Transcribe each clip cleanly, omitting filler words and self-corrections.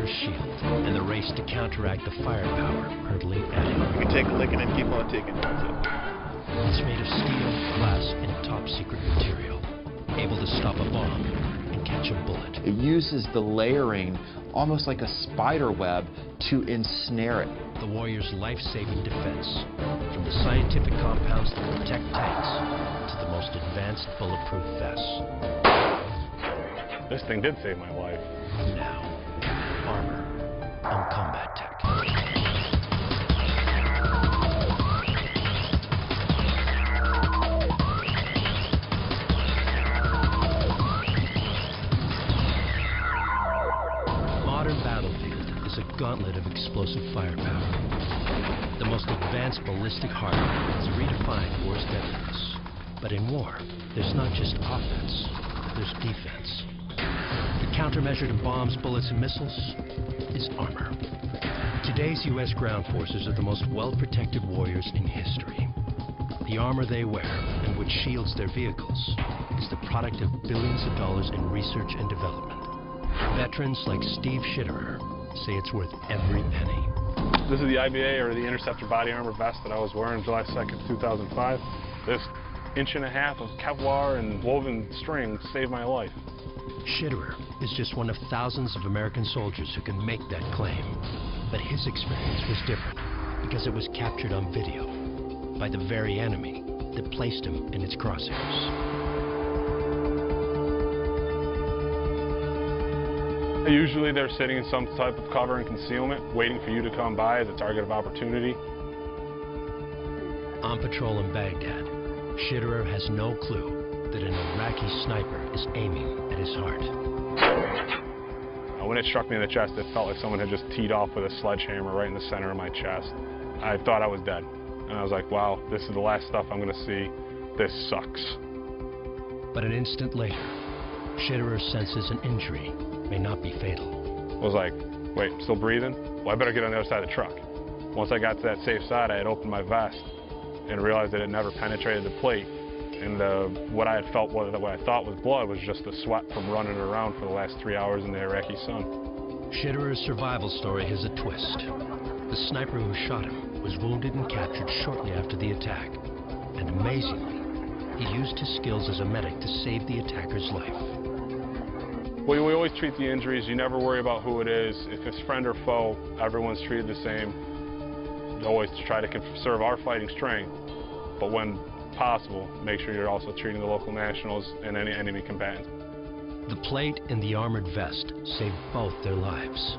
iron shield and the race to counteract the firepower hurtling at it. You can take a licking and keep on taking. It's made of steel, glass, and top-secret material, able to stop a bomb and catch a bullet. It uses the layering almost like a spider web to ensnare it. The Warrior's life-saving defense, from the scientific compounds that protect tanks to the most advanced bulletproof vests. This thing did save my life. Now, armor on Combat Tech. Modern battlefield is a gauntlet of explosive firepower. The most advanced ballistic hardware has redefined war's deadliness. But in war, there's not just offense, there's defense. The countermeasure to bombs, bullets, and missiles is armor. Today's U.S. ground forces are the most well-protected warriors in history. The armor they wear, and which shields their vehicles, is the product of billions of dollars in research and development. Veterans like Steve Schitterer say it's worth every penny. This is the IBA, or the Interceptor Body Armor Vest, that I was wearing July 2nd, 2005. This 1.5 inches of Kevlar and woven string saved my life. Schitterer is just one of thousands of American soldiers who can make that claim. But his experience was different because it was captured on video by the very enemy that placed him in its crosshairs. Usually they're sitting in some type of cover and concealment, waiting for you to come by as a target of opportunity. On patrol in Baghdad, Schitterer has no clue that an Iraqi sniper is aiming at his heart. When it struck me in the chest, it felt like someone had just teed off with a sledgehammer right in the center of my chest. I thought I was dead. And I was like, wow, this is the last stuff I'm going to see. This sucks. But an instant later, Schitterer senses an injury may not be fatal. I was like, wait, still breathing? Well, I better get on the other side of the truck. Once I got to that safe side, I had opened my vest and realized that it never penetrated the plate. And what I had felt, what I thought was blood, was just the sweat from running around for the last 3 hours in the Iraqi sun. Schitterer's survival story has a twist. The sniper who shot him was wounded and captured shortly after the attack. And amazingly, he used his skills as a medic to save the attacker's life. Well, we always treat the injuries. You never worry about who it is. If it's friend or foe, everyone's treated the same. Always try to conserve our fighting strength, but when possible, make sure you're also treating the local nationals and any enemy combatants. The plate and the armored vest saved both their lives.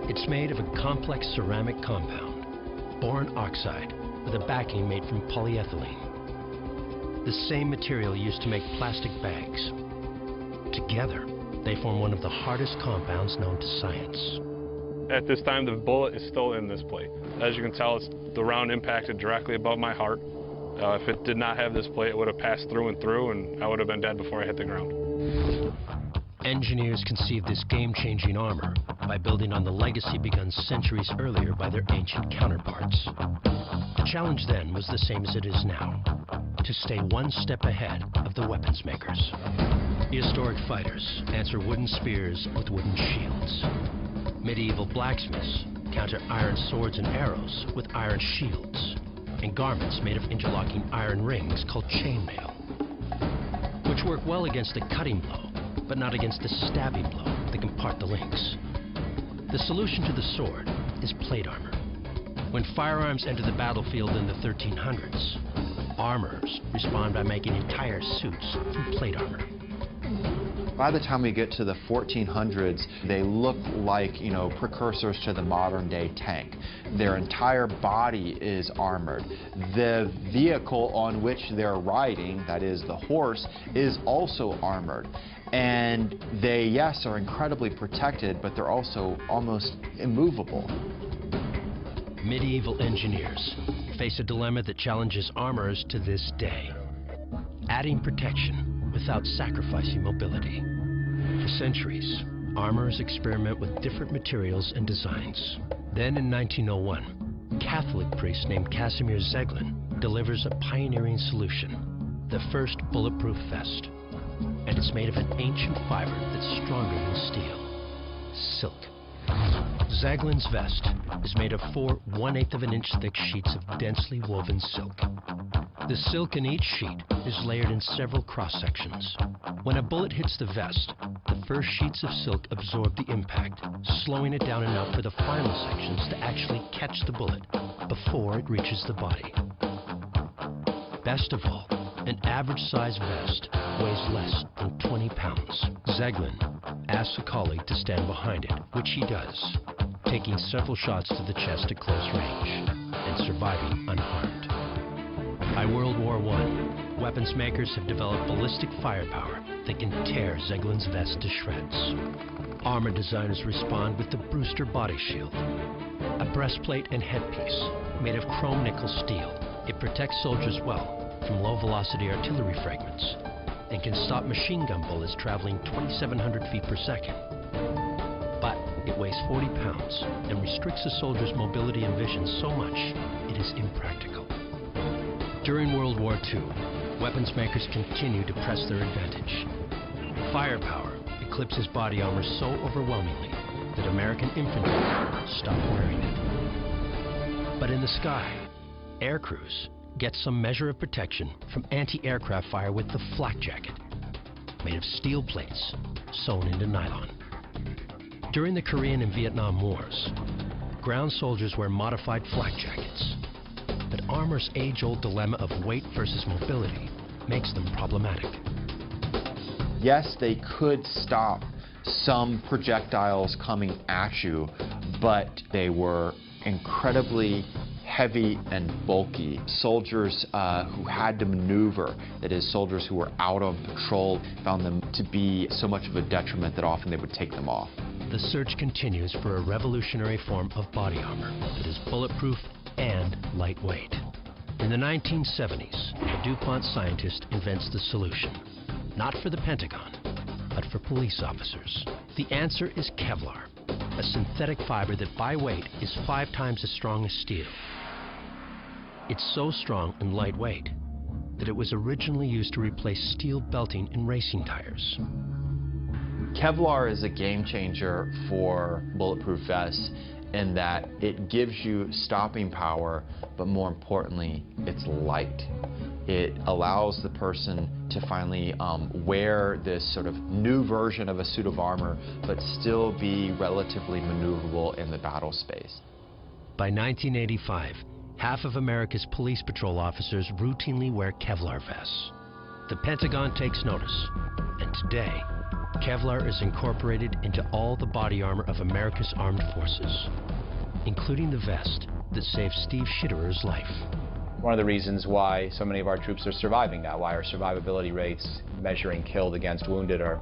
It's made of a complex ceramic compound, boron oxide, with a backing made from polyethylene. The same material used to make plastic bags. Together, they form one of the hardest compounds known to science. At this time, the bullet is still in this plate. As you can tell, the round impacted directly above my heart. If it did not have this plate, it would have passed through and through, and I would have been dead before I hit the ground. Engineers conceived this game-changing armor by building on the legacy begun centuries earlier by their ancient counterparts. The challenge then was the same as it is now, to stay one step ahead of the weapons makers. Prehistoric fighters answer wooden spears with wooden shields. Medieval blacksmiths counter iron swords and arrows with iron shields, and garments made of interlocking iron rings called chainmail, which work well against a cutting blow, but not against a stabbing blow that can part the links. The solution to the sword is plate armor. When firearms enter the battlefield in the 1300s, armorers respond by making entire suits from plate armor. By the time we get to the 1400s, they look like, precursors to the modern day tank. Their entire body is armored. The vehicle on which they're riding, that is the horse, is also armored. And they, yes, are incredibly protected, but they're also almost immovable. Medieval engineers face a dilemma that challenges armorers to this day: adding protection without sacrificing mobility. For centuries, armorers experiment with different materials and designs. Then in 1901, a Catholic priest named Casimir Zeglin delivers a pioneering solution: the first bulletproof vest. And it's made of an ancient fiber that's stronger than steel. silk. Zaglin's vest is made of 4 1/8 of an inch thick sheets of densely woven silk. The silk in each sheet is layered in several cross-sections. When a bullet hits the vest, the first sheets of silk absorb the impact, slowing it down enough for the final sections to actually catch the bullet before it reaches the body. Best of all, an average-sized vest weighs less than 20 pounds. Zaglin asks a colleague to stand behind it, which he does, taking several shots to the chest at close range and surviving unharmed. By World War I, weapons makers have developed ballistic firepower that can tear Zaglin's vest to shreds. Armor designers respond with the Brewster body shield, a breastplate and headpiece made of chrome nickel steel. It protects soldiers well from low-velocity artillery fragments and can stop machine gun bullets traveling 2,700 feet per second. But it weighs 40 pounds and restricts a soldier's mobility and vision so much it is impractical. During World War II, weapons makers continued to press their advantage. Firepower eclipses body armor so overwhelmingly that American infantry stopped wearing it. But in the sky, air crews get some measure of protection from anti-aircraft fire with the flak jacket, made of steel plates sewn into nylon. During the Korean and Vietnam Wars, ground soldiers wear modified flak jackets. But armor's age-old dilemma of weight versus mobility makes them problematic. Yes, they could stop some projectiles coming at you, but they were incredibly heavy and bulky. Soldiers who had to maneuver, that is, soldiers who were out of patrol, found them to be so much of a detriment that often they would take them off. The search continues for a revolutionary form of body armor that is bulletproof and lightweight. In the 1970s, a DuPont scientist invents the solution, not for the Pentagon, but for police officers. The answer is Kevlar, a synthetic fiber that by weight is 5 times as strong as steel. It's so strong and lightweight that it was originally used to replace steel belting in racing tires. Kevlar is a game changer for bulletproof vests in that it gives you stopping power, but more importantly, it's light. It allows the person to finally wear this sort of new version of a suit of armor, but still be relatively maneuverable in the battle space. By 1985, half of America's police patrol officers routinely wear Kevlar vests. The Pentagon takes notice, and today, Kevlar is incorporated into all the body armor of America's armed forces, including the vest that saved Steve Schitterer's life. One of the reasons why so many of our troops are surviving now, why our survivability rates measuring killed against wounded are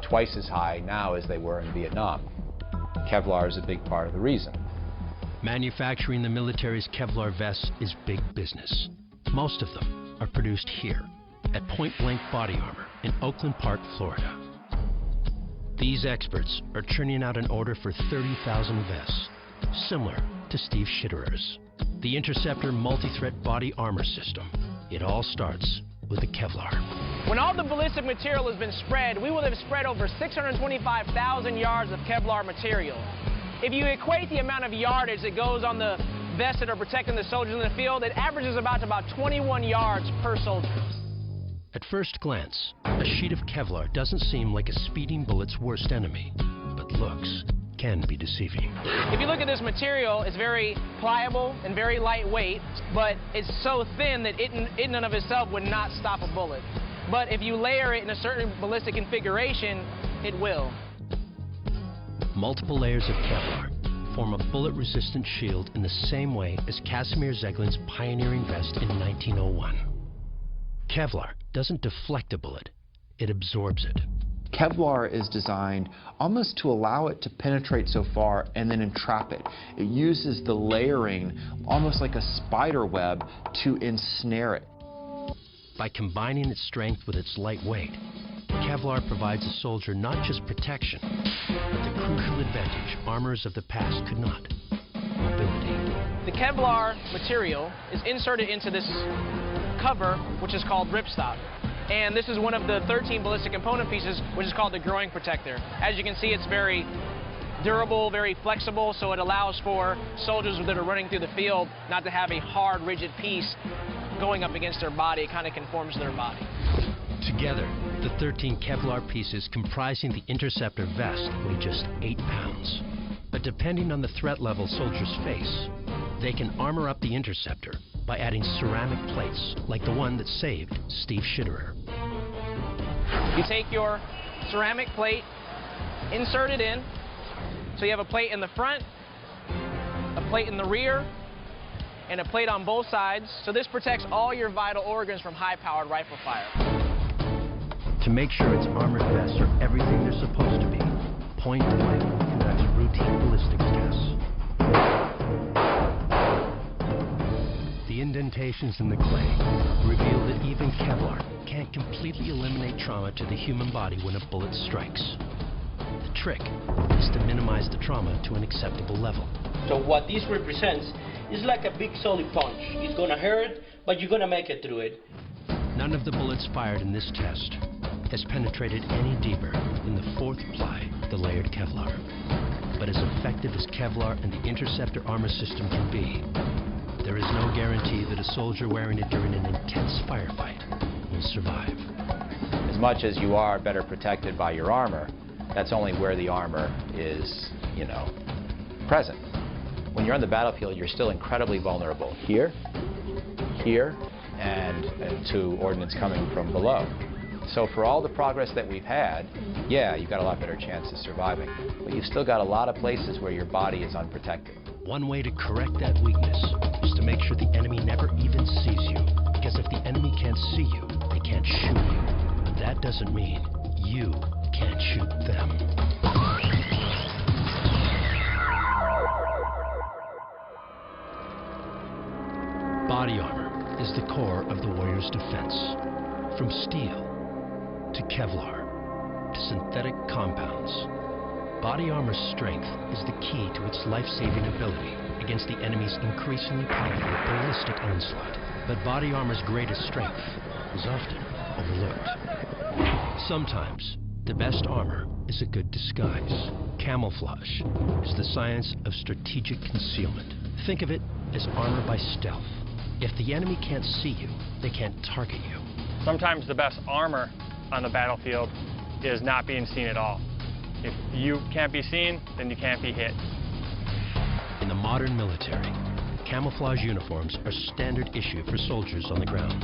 twice as high now as they were in Vietnam. Kevlar is a big part of the reason. Manufacturing the military's Kevlar vests is big business. Most of them are produced here at Point Blank Body Armor in Oakland Park, Florida. These experts are churning out an order for 30,000 vests, similar to Steve Schitterer's. The Interceptor multi-threat body armor system. It all starts with the Kevlar. When all the ballistic material has been spread, we will have spread over 625,000 yards of Kevlar material. If you equate the amount of yardage that goes on the vests that are protecting the soldiers in the field, it averages about 21 yards per soldier. At first glance, a sheet of Kevlar doesn't seem like a speeding bullet's worst enemy, but looks can be deceiving. If you look at this material, it's very pliable and very lightweight, but it's so thin that it in and of itself would not stop a bullet. But if you layer it in a certain ballistic configuration, it will. Multiple layers of Kevlar form a bullet-resistant shield in the same way as Casimir Zaglin's pioneering vest in 1901. Kevlar doesn't deflect a bullet, it absorbs it. Kevlar is designed almost to allow it to penetrate so far and then entrap it. It uses the layering almost like a spider web to ensnare it. By combining its strength with its light weight, Kevlar provides a soldier not just protection, but the crucial advantage armorers of the past could not: mobility. The Kevlar material is inserted into this cover, which is called ripstop. And this is one of the 13 ballistic component pieces, which is called the groin protector. As you can see, it's very durable, very flexible, so it allows for soldiers that are running through the field not to have a hard, rigid piece going up against their body. It kind of conforms to their body. Together, the 13 Kevlar pieces comprising the interceptor vest weigh just 8 pounds. But depending on the threat level soldiers face, they can armor up the interceptor by adding ceramic plates like the one that saved Steve Schitterer. You take your ceramic plate, insert it in, so you have a plate in the front, a plate in the rear, and a plate on both sides. So this protects all your vital organs from high-powered rifle fire. To make sure its armored vests are everything they're supposed to be, Point Blank conducts routine ballistics tests. The indentations in the clay reveal that even Kevlar can't completely eliminate trauma to the human body when a bullet strikes. The trick is to minimize the trauma to an acceptable level. So what this represents is like a big solid punch. It's gonna hurt, but you're gonna make it through it. None of the bullets fired in this test has penetrated any deeper than the fourth ply of the layered Kevlar. But as effective as Kevlar and the interceptor armor system can be, there is no guarantee that a soldier wearing it during an intense firefight will survive. As much as you are better protected by your armor, that's only where the armor is, present. When you're on the battlefield, you're still incredibly vulnerable. Here, and to ordnance coming from below. So for all the progress that we've had, yeah, you've got a lot better chance of surviving. But you've still got a lot of places where your body is unprotected. One way to correct that weakness is to make sure the enemy never even sees you. Because if the enemy can't see you, they can't shoot you. But that doesn't mean you can't shoot them. Body armor is the core of the warrior's defense. From steel to Kevlar to synthetic compounds, body armor's strength is the key to its life-saving ability against the enemy's increasingly powerful ballistic onslaught. But body armor's greatest strength is often overlooked. Sometimes, the best armor is a good disguise. Camouflage is the science of strategic concealment. Think of it as armor by stealth. If the enemy can't see you, they can't target you. Sometimes the best armor on the battlefield is not being seen at all. If you can't be seen, then you can't be hit. In the modern military, camouflage uniforms are standard issue for soldiers on the ground.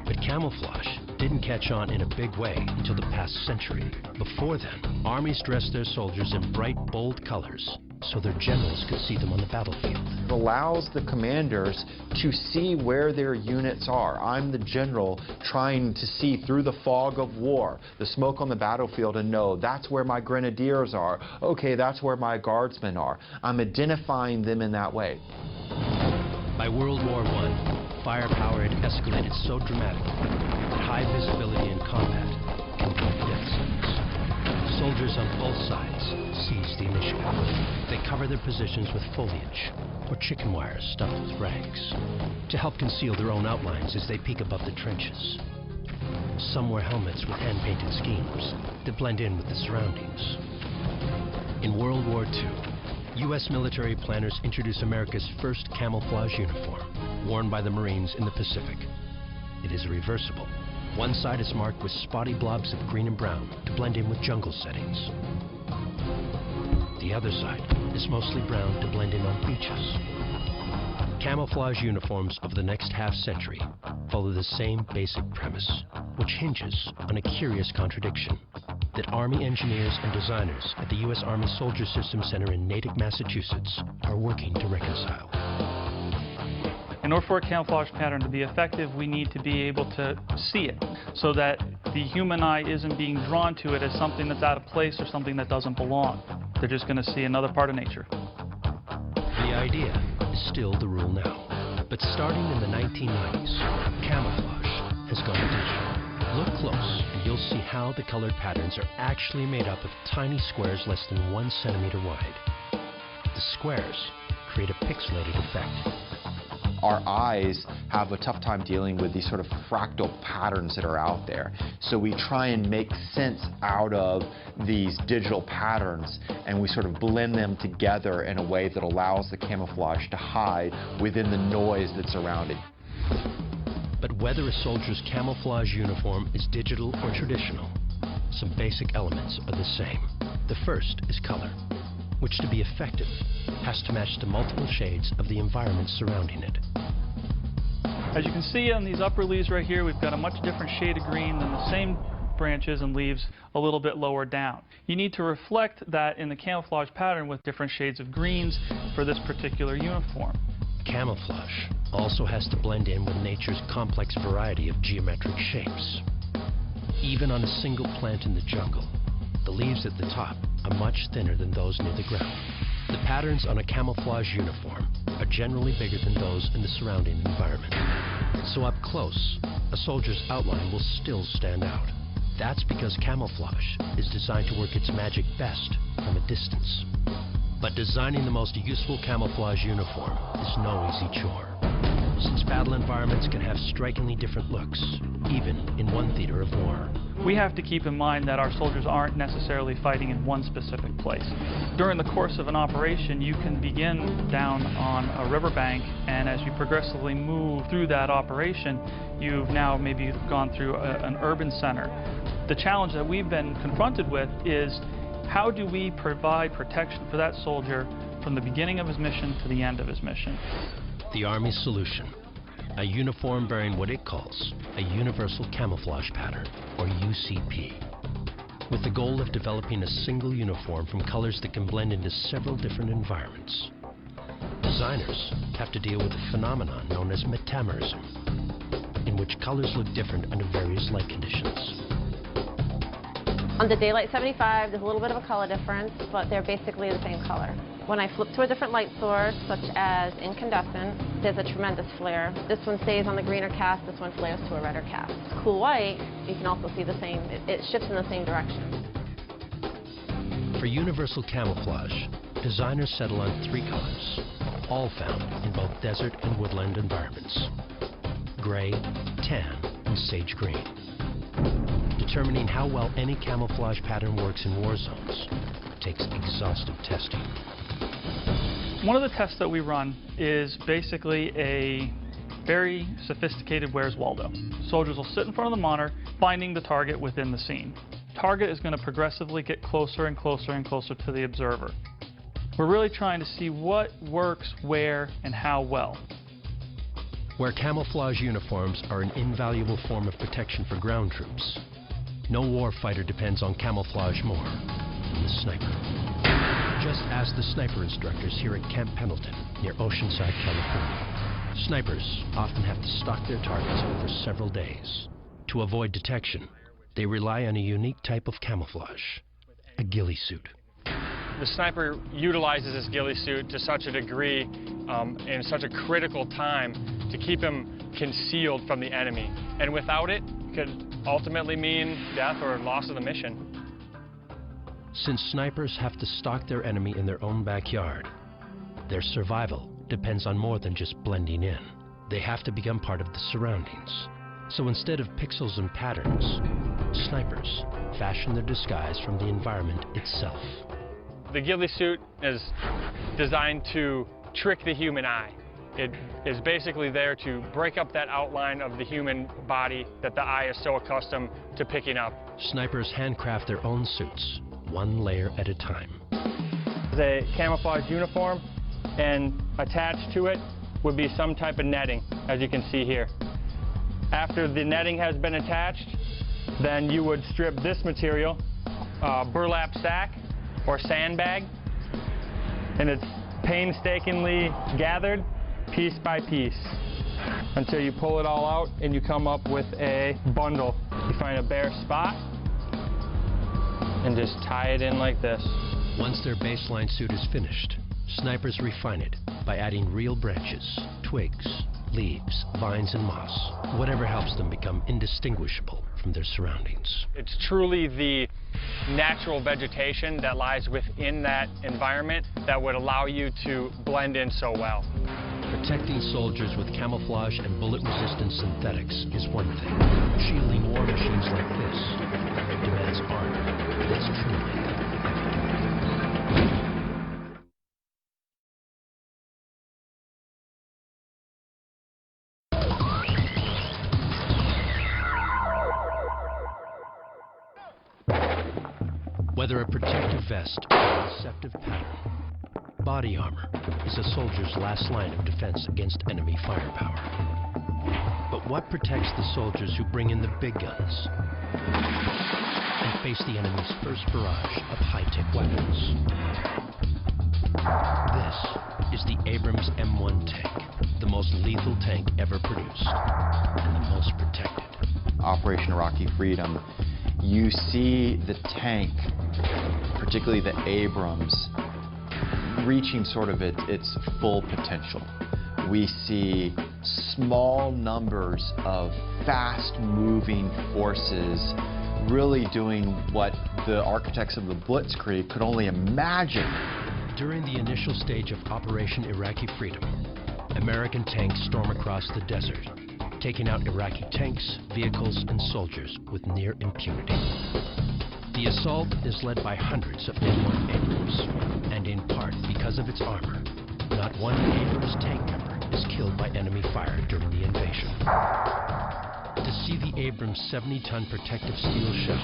But camouflage didn't catch on in a big way until the past century. Before then, armies dressed their soldiers in bright, bold colors so their generals could see them on the battlefield. It allows the commanders to see where their units are. I'm the general trying to see through the fog of war, the smoke on the battlefield, and know that's where my grenadiers are. Okay, that's where my guardsmen are. I'm identifying them in that way. By World War I, firepower had escalated so dramatically that high visibility in combat can prove death sentence. Soldiers on both sides seize the initiative. They cover their positions with foliage or chicken wire stuffed with rags to help conceal their own outlines as they peek above the trenches. Some wear helmets with hand-painted schemes that blend in with the surroundings. In World War II, U.S. military planners introduced America's first camouflage uniform, worn by the Marines in the Pacific. It is reversible. One side is marked with spotty blobs of green and brown to blend in with jungle settings. The other side is mostly brown to blend in on beaches. Camouflage uniforms of the next half-century follow the same basic premise, which hinges on a curious contradiction that Army engineers and designers at the U.S. Army Soldier Systems Center in Natick, Massachusetts are working to reconcile. In order for a camouflage pattern to be effective, we need to be able to see it so that the human eye isn't being drawn to it as something that's out of place or something that doesn't belong. They're just going to see another part of nature. The idea is still the rule now, but starting in the 1990s, camouflage has gone digital. Look close and you'll see how the colored patterns are actually made up of tiny squares less than 1 centimeter wide. The squares create a pixelated effect. our eyes have a tough time dealing with these sort of fractal patterns that are out there. So we try and make sense out of these digital patterns, and we sort of blend them together in a way that allows the camouflage to hide within the noise that's around it. But whether a soldier's camouflage uniform is digital or traditional, some basic elements are the same. The first is color, which to be effective has to match the multiple shades of the environment surrounding it. As you can see on these upper leaves right here, we've got a much different shade of green than the same branches and leaves a little bit lower down. You need to reflect that in the camouflage pattern with different shades of greens for this particular uniform. Camouflage also has to blend in with nature's complex variety of geometric shapes. Even on a single plant in the jungle, the leaves at the top are much thinner than those near the ground. The patterns on a camouflage uniform are generally bigger than those in the surrounding environment. So up close, a soldier's outline will still stand out. That's because camouflage is designed to work its magic best from a distance. But designing the most useful camouflage uniform is no easy chore, since battle environments can have strikingly different looks, even in one theater of war. We have to keep in mind that our soldiers aren't necessarily fighting in one specific place. During the course of an operation, you can begin down on a riverbank, and as you progressively move through that operation, you've now maybe gone through an urban center. The challenge that we've been confronted with is how do we provide protection for that soldier from the beginning of his mission to the end of his mission? The Army's solution: a uniform bearing what it calls a Universal Camouflage Pattern, or UCP, with the goal of developing a single uniform from colors that can blend into several different environments. Designers have to deal with a phenomenon known as metamerism, in which colors look different under various light conditions. On the daylight 75, there's a little bit of a color difference, but they're basically the same color. When I flip to a different light source, such as incandescent, there's a tremendous flare. This one stays on the greener cast, this one flares to a redder cast. Cool white, you can also see the same, it shifts in the same direction. For universal camouflage, designers settle on 3 colors, all found in both desert and woodland environments: gray, tan, and sage green. Determining how well any camouflage pattern works in war zones takes exhaustive testing. One of the tests that we run is basically a very sophisticated Where's Waldo. Soldiers will sit in front of the monitor, finding the target within the scene. Target is going to progressively get closer and closer and closer to the observer. We're really trying to see what works where and how well. Where camouflage uniforms are an invaluable form of protection for ground troops, no warfighter depends on camouflage more than the sniper. Just ask the sniper instructors here at Camp Pendleton, near Oceanside, California. Snipers often have to stalk their targets over several days. To avoid detection, they rely on a unique type of camouflage, a ghillie suit. The sniper utilizes this ghillie suit to such a degree in such a critical time to keep him concealed from the enemy. And without it, could ultimately mean death or loss of the mission. Since snipers have to stalk their enemy in their own backyard, their survival depends on more than just blending in. They have to become part of the surroundings. So instead of pixels and patterns, snipers fashion their disguise from the environment itself. The ghillie suit is designed to trick the human eye. It is basically there to break up that outline of the human body that the eye is so accustomed to picking up. Snipers handcraft their own suits, one layer at a time. The camouflage uniform, and attached to it would be some type of netting, as you can see here. After the netting has been attached, then you would strip this material, burlap sack or sandbag, and it's painstakingly gathered piece by piece until you pull it all out and you come up with a bundle. You find a bare spot and just tie it in like this. Once their baseline suit is finished, snipers refine it by adding real branches, twigs, leaves, vines, and moss, whatever helps them become indistinguishable from their surroundings. It's truly the natural vegetation that lies within that environment that would allow you to blend in so well. Protecting soldiers with camouflage and bullet-resistant synthetics is one thing. Shielding war machines like this demands armor that's truly heavy-duty. Whether a protective vest or a deceptive pattern, body armor is a soldier's last line of defense against enemy firepower. But what protects the soldiers who bring in the big guns and face the enemy's first barrage of high-tech weapons? This is the Abrams M1 tank, the most lethal tank ever produced and the most protected. Operation Iraqi Freedom, you see the tank, particularly the Abrams, reaching sort of its full potential. We see small numbers of fast-moving forces really doing what the architects of the Blitzkrieg could only imagine. During the initial stage of Operation Iraqi Freedom, American tanks storm across the desert, taking out Iraqi tanks, vehicles, and soldiers with near impunity. The assault is led by hundreds of M1 Abrams, and in part because of its armor, not one Abrams tank member is killed by enemy fire during the invasion. To see the Abrams 70-ton protective steel shell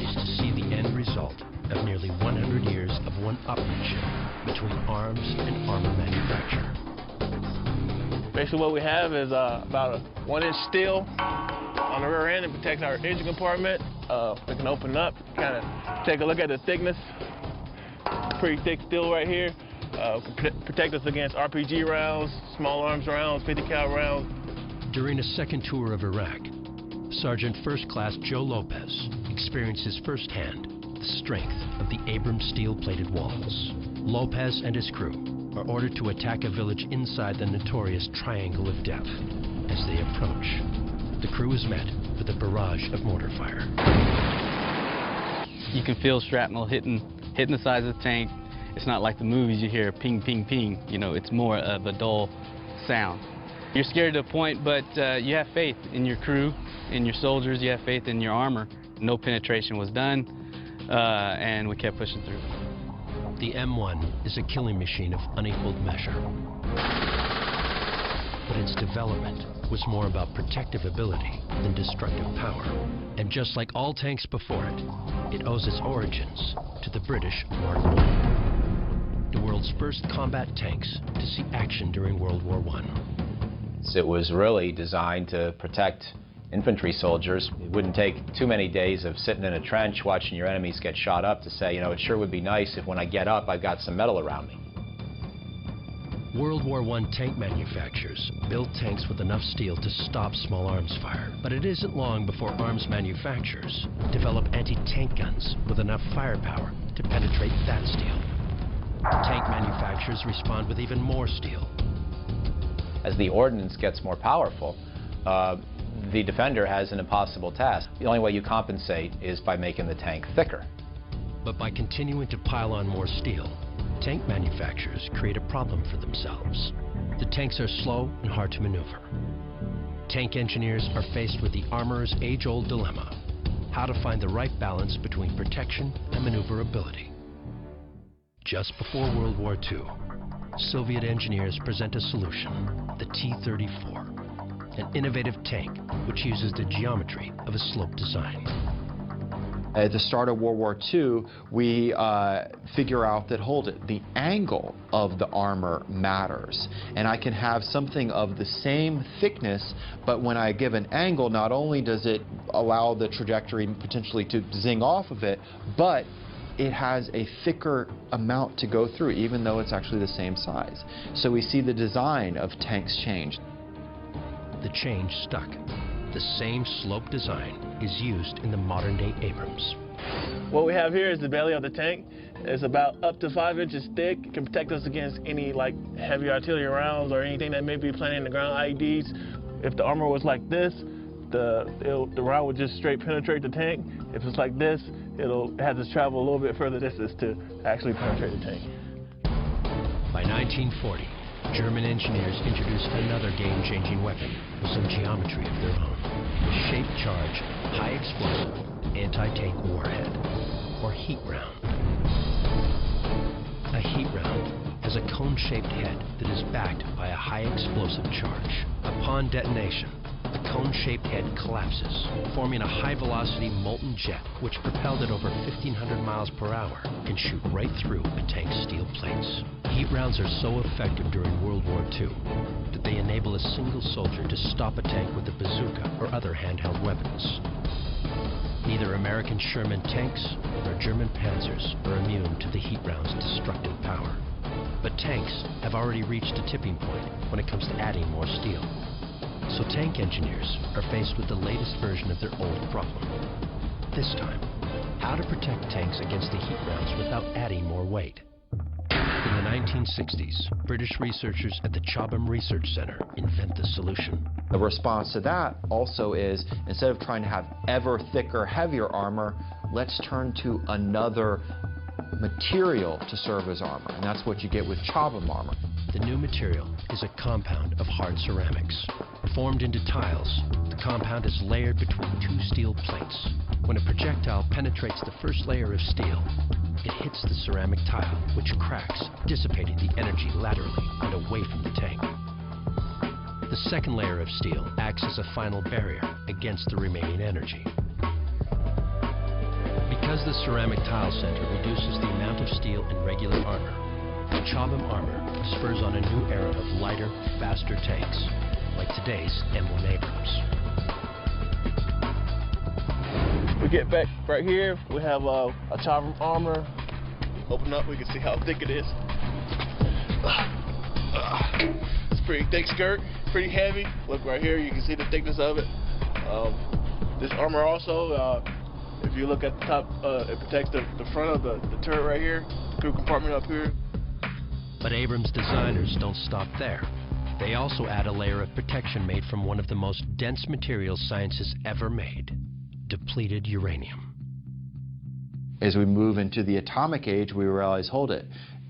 is to see the end result of nearly 100 years of one-upmanship between arms and armor manufacture. Basically what we have is about a 1-inch steel on the rear end. It protects our engine compartment. We can open up, kind of take a look at the thickness. Pretty thick steel right here. Protect us against RPG rounds, small arms rounds, 50 cal rounds. During a second tour of Iraq, Sergeant First Class Joe Lopez experiences firsthand the strength of the Abrams steel-plated walls. Lopez and his crew are ordered to attack a village inside the notorious Triangle of Death. As they approach, the crew is met with a barrage of mortar fire. You can feel shrapnel hitting the sides of the tank. It's not like the movies you hear ping, ping, ping. You know, it's more of a dull sound. You're scared to a point, but you have faith in your crew, in your soldiers. You have faith in your armor. No penetration was done, and we kept pushing through. The M1 is a killing machine of unequaled measure. But its development was more about protective ability than destructive power. And just like all tanks before it, it owes its origins to the British Mark I, the world's first combat tanks to see action during World War I. It was really designed to protect infantry soldiers. It wouldn't take too many days of sitting in a trench watching your enemies get shot up to say, you know, it sure would be nice if when I get up I've got some metal around me. World War I tank manufacturers built tanks with enough steel to stop small arms fire. But it isn't long before arms manufacturers develop anti-tank guns with enough firepower to penetrate that steel. Tank manufacturers respond with even more steel. As the ordnance gets more powerful, the defender has an impossible task. The only way you compensate is by making the tank thicker. But by continuing to pile on more steel, tank manufacturers create a problem for themselves. The tanks are slow and hard to maneuver. Tank engineers are faced with the armorer's age-old dilemma: how to find the right balance between protection and maneuverability. Just before World War II, Soviet engineers present a solution: the T-34, an innovative tank which uses the geometry of a slope design. At the start of World War II, we figure out that, the angle of the armor matters. And I can have something of the same thickness, but when I give an angle, not only does it allow the trajectory potentially to zing off of it, but it has a thicker amount to go through, even though it's actually the same size. So we see the design of tanks change. The change stuck. The same slope design is used in the modern-day Abrams. What we have here is the belly of the tank. It's about up to 5 inches thick. It can protect us against any heavy artillery rounds or anything that may be planted in the ground, IEDs. If the armor was like this, the round would just straight penetrate the tank. If it's like this, it has to travel a little bit further distance to actually penetrate the tank. By 1940, German engineers introduced another game-changing weapon with some geometry of their own. Shaped charge, high explosive, anti-tank warhead, or heat round. A heat round has a cone-shaped head that is backed by a high explosive charge. Upon detonation, the cone-shaped head collapses, forming a high-velocity molten jet which, propelled at over 1,500 miles per hour, can shoot right through a tank's steel plates. Heat rounds are so effective during World War II that they enable a single soldier to stop a tank with a bazooka or other handheld weapons. Neither American Sherman tanks nor German Panzers are immune to the heat round's destructive power. But tanks have already reached a tipping point when it comes to adding more steel. So tank engineers are faced with the latest version of their old problem. This time, how to protect tanks against the heat rounds without adding more weight. In the 1960s, British researchers at the Chobham Research Center invent the solution. The response to that also is, instead of trying to have ever thicker, heavier armor, let's turn to another material to serve as armor, and that's what you get with Chobham armor. The new material is a compound of hard ceramics. Formed into tiles, the compound is layered between two steel plates. When a projectile penetrates the first layer of steel, it hits the ceramic tile, which cracks, dissipating the energy laterally and away from the tank. The second layer of steel acts as a final barrier against the remaining energy. Because the ceramic tile center reduces the amount of steel in regular armor, the Chobham armor spurs on a new era of lighter, faster tanks, like today's M1 Abrams. We get back right here, we have a Chobham armor. Open up, we can see how thick it is. It's a pretty thick skirt, pretty heavy. Look right here, you can see the thickness of it. This armor also, if you look at the top, it protects the front of the turret right here, the crew compartment up here. But Abrams designers don't stop there. They also add a layer of protection made from one of the most dense materials science has ever made, depleted uranium. As we move into the atomic age, we realize, hold it,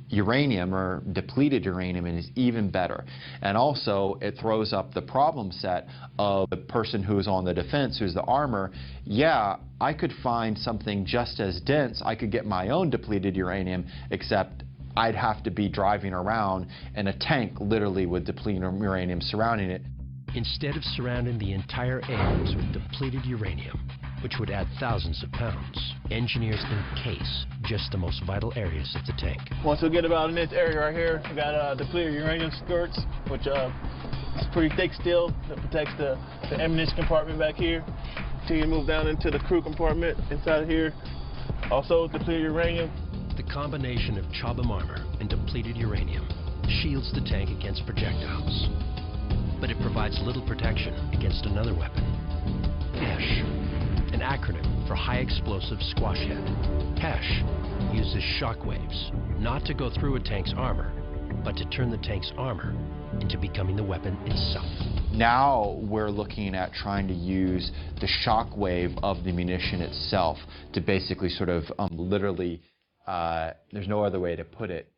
uranium, or depleted uranium, is even better. And also, it throws up the problem set of the person who's on the defense, who's the armor. Yeah, I could find something just as dense. I could get my own depleted uranium, except I'd have to be driving around in a tank literally with depleted uranium surrounding it. Instead of surrounding the entire Abrams with depleted uranium, which would add thousands of pounds, engineers encase just the most vital areas of the tank. Once we get about in this area right here, we got depleted uranium skirts, which is pretty thick steel that protects the ammunition compartment back here. Continue to move down into the crew compartment inside here. Also depleted uranium. The combination of Chobham armor and depleted uranium shields the tank against projectiles. But it provides little protection against another weapon, HESH, an acronym for High Explosive Squash Head. HESH uses shock waves, not to go through a tank's armor, but to turn the tank's armor into becoming the weapon itself. Now we're looking at trying to use the shock wave of the munition itself to basically sort of literally, there's no other way to put it,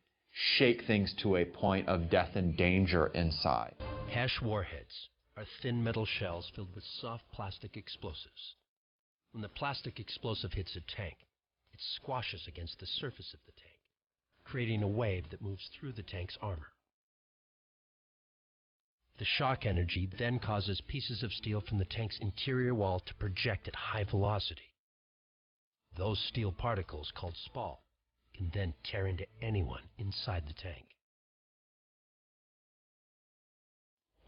shake things to a point of death and danger inside. HESH warheads are thin metal shells filled with soft plastic explosives. When the plastic explosive hits a tank, it squashes against the surface of the tank, creating a wave that moves through the tank's armor. The shock energy then causes pieces of steel from the tank's interior wall to project at high velocity. Those steel particles, called spall, can then tear into anyone inside the tank.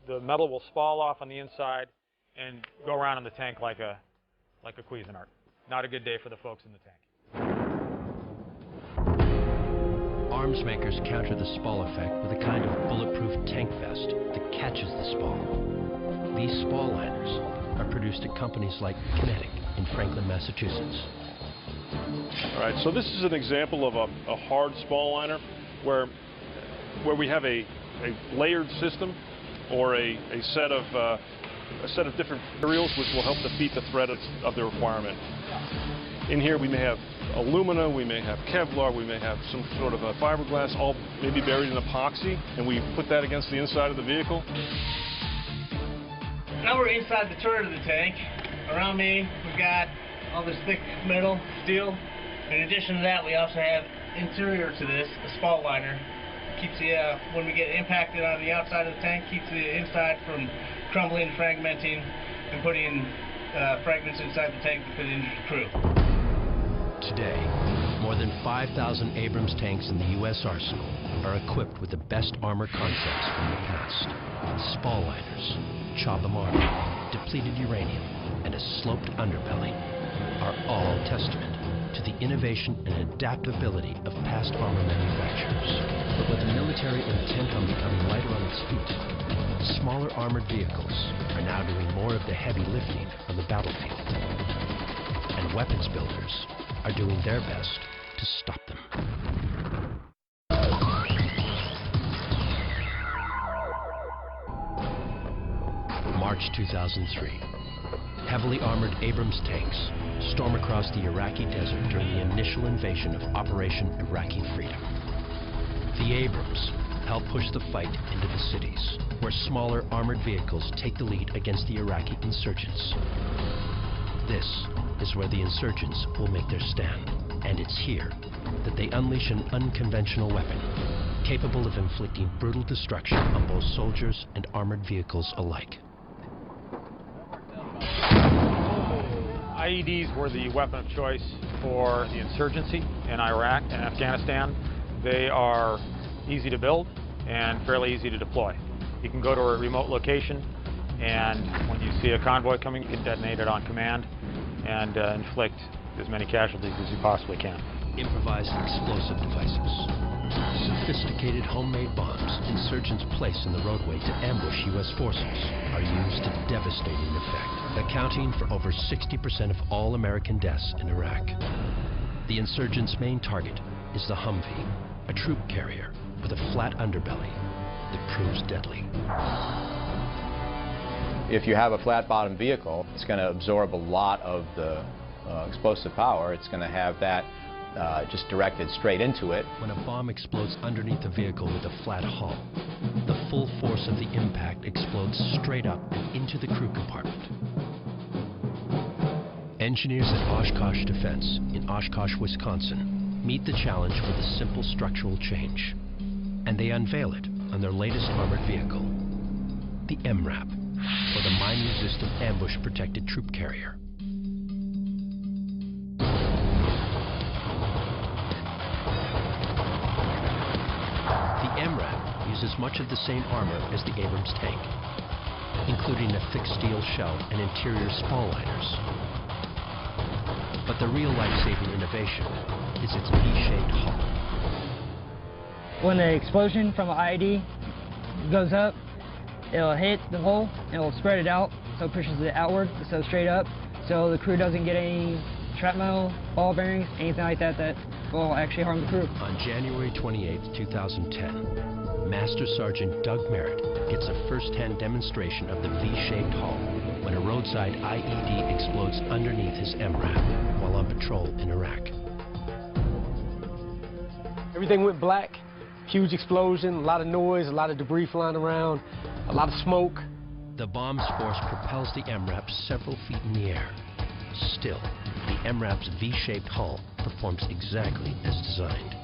The metal will spall off on the inside and go around in the tank like a Cuisinart. Not a good day for the folks in the tank. Arms makers counter the spall effect with a kind of bulletproof tank vest that catches the spall. These spall liners are produced at companies like Kinetic in Franklin, Massachusetts. All right, so this is an example of a hard spall liner where we have a layered system or a set of different materials which will help defeat the threat of the requirement. In here we may have alumina, we may have Kevlar, we may have some sort of a fiberglass, all maybe buried in epoxy, and we put that against the inside of the vehicle. Now we're inside the turret of the tank. Around me, we've got all this thick metal, steel. In addition to that, we also have interior to this, a spall liner. Keeps the, when we get impacted on the outside of the tank, keeps the inside from crumbling, fragmenting, and putting fragments inside the tank that could injure the crew. Today, more than 5,000 Abrams tanks in the U.S. arsenal are equipped with the best armor concepts from the past. Spall liners, chop-em armor, depleted uranium, and a sloped underbelly are all testament to the innovation and adaptability of past armor manufacturers. But with the military intent on becoming lighter on its feet, smaller armored vehicles are now doing more of the heavy lifting on the battlefield. And weapons builders are doing their best to stop them. March 2003. Heavily armored Abrams tanks storm across the Iraqi desert during the initial invasion of Operation Iraqi Freedom. The Abrams help push the fight into the cities, where smaller armored vehicles take the lead against the Iraqi insurgents. This is where the insurgents will make their stand, and it's here that they unleash an unconventional weapon, capable of inflicting brutal destruction on both soldiers and armored vehicles alike. IEDs were the weapon of choice for the insurgency in Iraq and Afghanistan. They are easy to build and fairly easy to deploy. You can go to a remote location, and when you see a convoy coming, you can detonate it on command and inflict as many casualties as you possibly can. Improvised explosive devices. Sophisticated homemade bombs insurgents place in the roadway to ambush U.S. forces are used to devastating effect, accounting for over 60% of all American deaths in Iraq. The insurgents' main target is the Humvee, a troop carrier with a flat underbelly that proves deadly. If you have a flat-bottom vehicle, it's going to absorb a lot of the explosive power. It's going to have that just directed straight into it. When a bomb explodes underneath a vehicle with a flat hull, the full force of the impact explodes straight up and into the crew compartment. Engineers at Oshkosh Defense in Oshkosh, Wisconsin, meet the challenge with a simple structural change, and they unveil it on their latest armored vehicle, the MRAP, or the Mine-Resistant Ambush-Protected Troop Carrier. The MRAP uses much of the same armor as the Abrams tank, including a thick steel shell and interior spall liners. But the real life-saving innovation is its V-shaped hull. When the explosion from an IED goes up, it'll hit the hull and it'll spread it out, so it pushes it outward instead of straight up, so the crew doesn't get any shrapnel, ball bearings, anything like that that will actually harm the crew. On January 28, 2010, Master Sergeant Doug Merritt gets a first-hand demonstration of the V-shaped hull when a roadside IED explodes underneath his MRAP while on patrol in Iraq. Everything went black, huge explosion, a lot of noise, a lot of debris flying around, a lot of smoke. The bomb's force propels the MRAP several feet in the air. Still, the MRAP's V-shaped hull performs exactly as designed.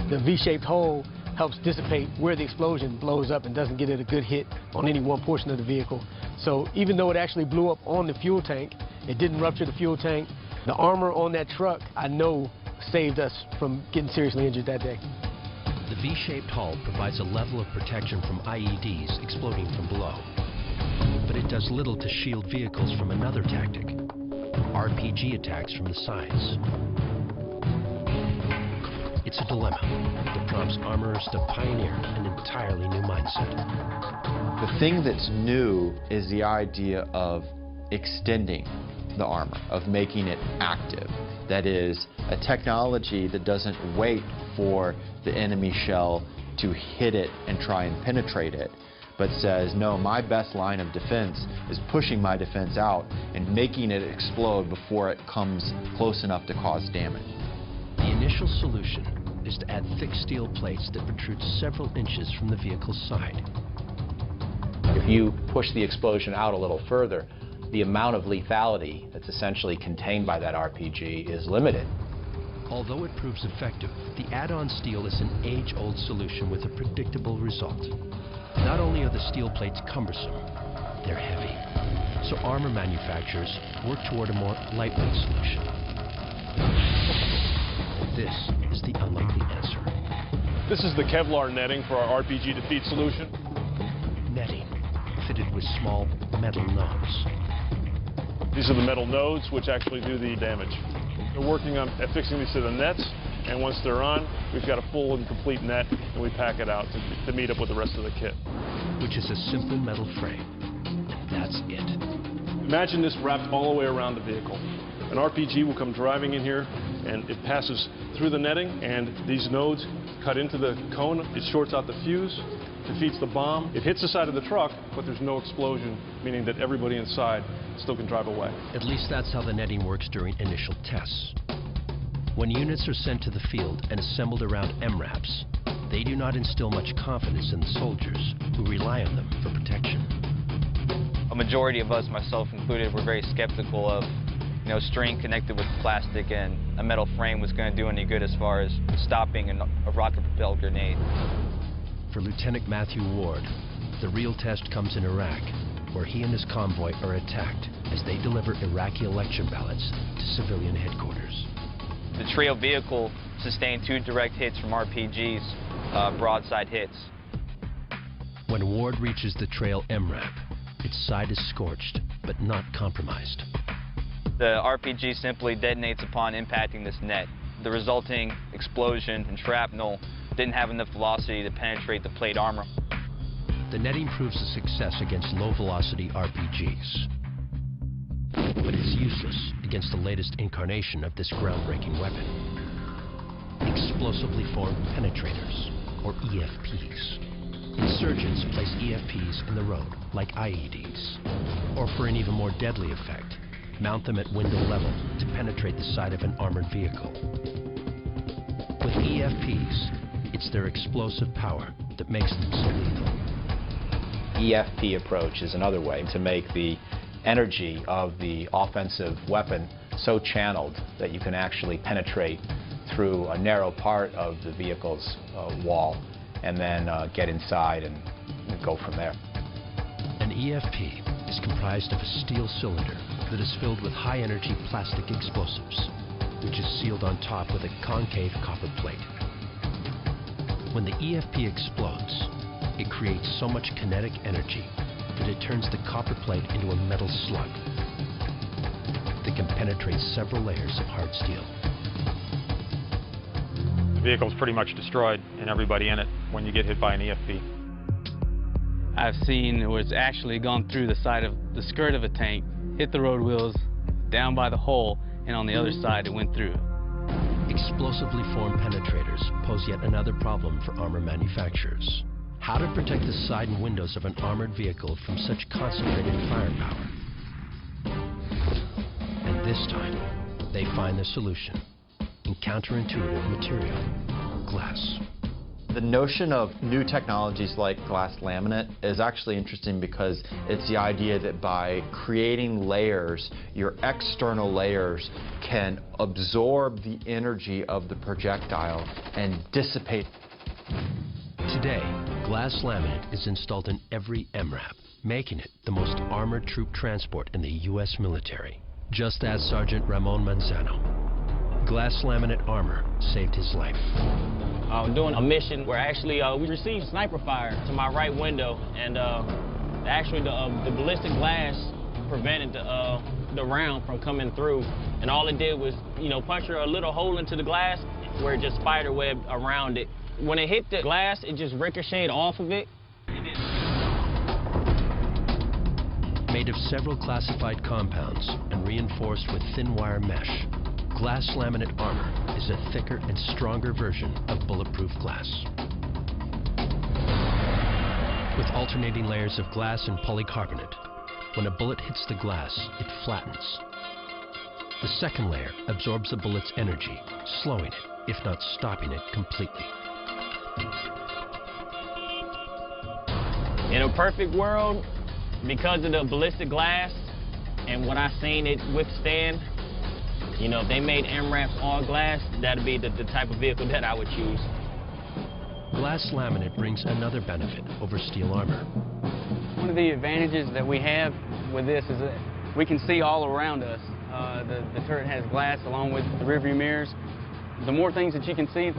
The V-shaped hull helps dissipate where the explosion blows up and doesn't get it a good hit on any one portion of the vehicle. So even though it actually blew up on the fuel tank, it didn't rupture the fuel tank. The armor on that truck, I know, saved us from getting seriously injured that day. The V-shaped hull provides a level of protection from IEDs exploding from below. But it does little to shield vehicles from another tactic, RPG attacks from the sides. It's a dilemma that prompts armorers to pioneer an entirely new mindset. The thing that's new is the idea of extending the armor, of making it active. That is, a technology that doesn't wait for the enemy shell to hit it and try and penetrate it, but says, no, my best line of defense is pushing my defense out and making it explode before it comes close enough to cause damage. The initial solution is to add thick steel plates that protrude several inches from the vehicle's side. If you push the explosion out a little further, the amount of lethality that's essentially contained by that RPG is limited. Although it proves effective, the add-on steel is an age-old solution with a predictable result. Not only are the steel plates cumbersome, they're heavy. So armor manufacturers work toward a more lightweight solution. This is the unlikely answer. This is the Kevlar netting for our RPG defeat solution. Netting, fitted with small metal nodes. These are the metal nodes which actually do the damage. They're working on fixing these to the nets, and once they're on, we've got a full and complete net, and we pack it out to meet up with the rest of the kit. Which is a simple metal frame, and that's it. Imagine this wrapped all the way around the vehicle. An RPG will come driving in here, and it passes through the netting, and these nodes cut into the cone. It shorts out the fuse, defeats the bomb. It hits the side of the truck, but there's no explosion, meaning that everybody inside still can drive away. At least that's how the netting works during initial tests. When units are sent to the field and assembled around MRAPs, they do not instill much confidence in the soldiers who rely on them for protection. A majority of us, myself included, were very skeptical of string connected with plastic and a metal frame was going to do any good as far as stopping a rocket-propelled grenade. For Lieutenant Matthew Ward, the real test comes in Iraq, where he and his convoy are attacked as they deliver Iraqi election ballots to civilian headquarters. The trail vehicle sustained 2 direct hits from RPGs, broadside hits. When Ward reaches the trail MRAP, its side is scorched, but not compromised. The RPG simply detonates upon impacting this net. The resulting explosion and shrapnel didn't have enough velocity to penetrate the plate armor. The netting proves a success against low-velocity RPGs. But it's useless against the latest incarnation of this groundbreaking weapon. Explosively formed penetrators, or EFPs. Insurgents place EFPs in the road, like IEDs. Or for an even more deadly effect, mount them at window level to penetrate the side of an armored vehicle. With EFPs, it's their explosive power that makes them so lethal. EFP approach is another way to make the energy of the offensive weapon so channeled that you can actually penetrate through a narrow part of the vehicle's wall and then get inside and go from there. An EFP is comprised of a steel cylinder that is filled with high-energy plastic explosives, which is sealed on top with a concave copper plate. When the EFP explodes, it creates so much kinetic energy that it turns the copper plate into a metal slug that can penetrate several layers of hard steel. The vehicle's pretty much destroyed and everybody in it when you get hit by an EFP. I've seen where it's actually gone through the side of the skirt of a tank, hit the road wheels, down by the hole, and on the other side it went through. Explosively formed penetrators pose yet another problem for armor manufacturers. How to protect the side and windows of an armored vehicle from such concentrated firepower. And this time, they find the solution in counterintuitive material, glass. The notion of new technologies like glass laminate is actually interesting because it's the idea that by creating layers, your external layers can absorb the energy of the projectile and dissipate. Today, glass laminate is installed in every MRAP, making it the most armored troop transport in the U.S. military. Just as Sergeant Ramon Manzano. Glass laminate armor saved his life. Doing a mission where actually we received sniper fire to my right window, and actually the ballistic glass prevented the round from coming through, and all it did was puncture a little hole into the glass where it just spiderwebbed around it. When it hit the glass, it just ricocheted off of it. Made of several classified compounds and reinforced with thin wire mesh, glass laminate armor is a thicker and stronger version of bulletproof glass. with alternating layers of glass and polycarbonate. When a bullet hits the glass, it flattens. The second layer absorbs the bullet's energy, slowing it, if not stopping it completely. In a perfect world, because of the ballistic glass and what I've seen it withstand, you know, if they made MRAPs all glass, that'd be the type of vehicle that I would choose. Glass laminate brings another benefit over steel armor. One of the advantages that we have with this is that we can see all around us. The turret has glass along with the rearview mirrors. The more things that you can see,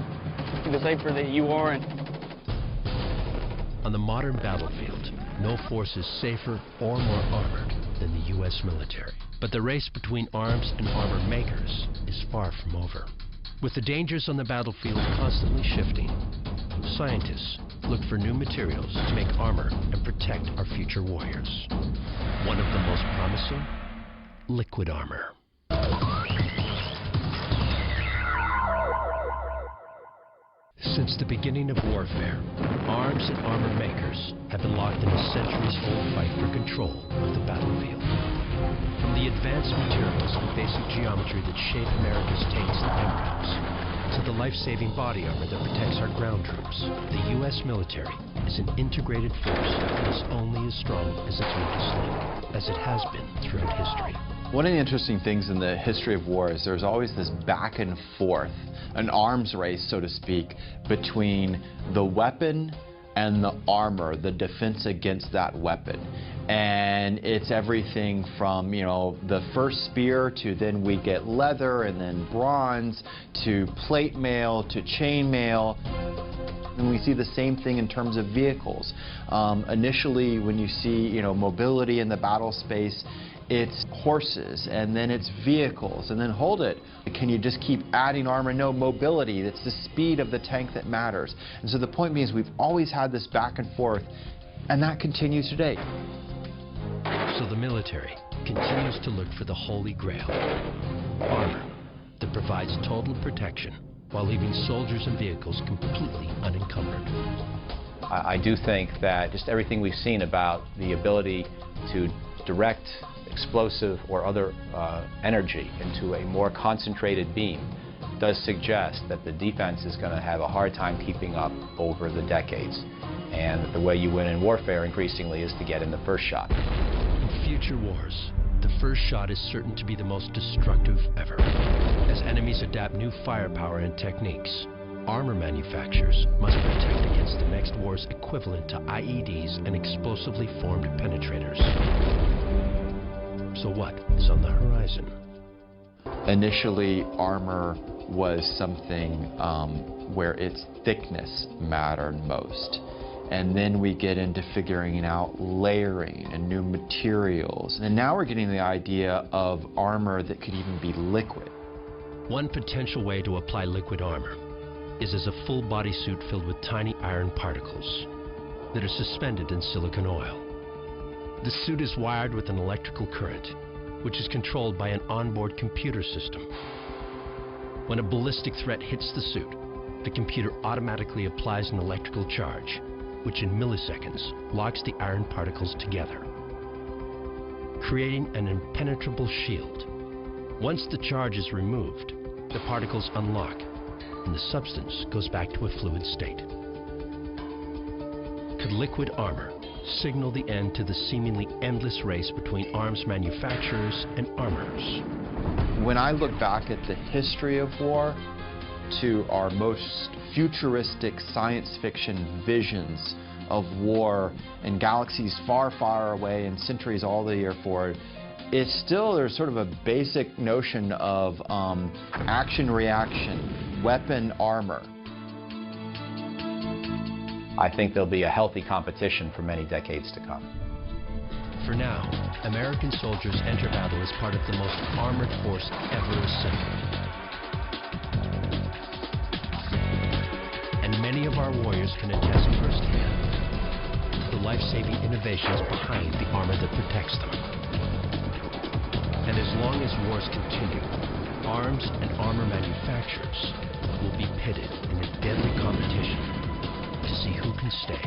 the safer that you are. On the modern battlefield, no force is safer or more armored than the U.S. military. But the race between arms and armor makers is far from over. With the dangers on the battlefield constantly shifting, scientists look for new materials to make armor and protect our future warriors. One of the most promising, liquid armor. Since the beginning of warfare, arms and armor makers have been locked in a centuries-old fight for control of the battlefield. From the advanced materials and basic geometry that shape America's tanks and MRAPs, to the life-saving body armor that protects our ground troops, the U.S. military is an integrated force that is only as strong as its weakest link, as it has been throughout history. One of the interesting things in the history of war is there's always this back and forth, an arms race, so to speak, between the weapon and the armor, the defense against that weapon. And it's everything from, you know, the first spear to then we get leather and then bronze to plate mail to chain mail. And we see the same thing in terms of vehicles. Initially, when you see, you know, mobility in the battle space, it's horses, and then it's vehicles, and then hold it. Can you just keep adding armor? No, mobility. It's the speed of the tank that matters. And so the point being is we've always had this back and forth, and that continues today. So the military continues to look for the holy grail, armor that provides total protection while leaving soldiers and vehicles completely unencumbered. I do think that just everything we've seen about the ability to direct explosive or other energy into a more concentrated beam does suggest that the defense is going to have a hard time keeping up over the decades. And the way you win in warfare increasingly is to get in the first shot. In future wars, the first shot is certain to be the most destructive ever. As enemies adapt new firepower and techniques, armor manufacturers must protect against the next war's equivalent to IEDs and explosively formed penetrators. So what is on the horizon? Initially, armor was something where its thickness mattered most. And then we get into figuring out layering and new materials. And now we're getting the idea of armor that could even be liquid. One potential way to apply liquid armor is as a full body suit filled with tiny iron particles that are suspended in silicon oil. The suit is wired with an electrical current, which is controlled by an onboard computer system. When a ballistic threat hits the suit, the computer automatically applies an electrical charge, which in milliseconds locks the iron particles together, creating an impenetrable shield. Once the charge is removed, the particles unlock, and the substance goes back to a fluid state. Could liquid armor signal the end to the seemingly endless race between arms manufacturers and armorers? When I look back at the history of war, to our most futuristic science fiction visions of war in galaxies far, far away and centuries all the year forward, it's still, there's sort of a basic notion of action-reaction, weapon armor. I think there'll be a healthy competition for many decades to come. For now, American soldiers enter battle as part of the most armored force ever assembled. And many of our warriors can attest firsthand to the life-saving innovations behind the armor that protects them. And as long as wars continue, arms and armor manufacturers will be pitted in a deadly competition to see who can stay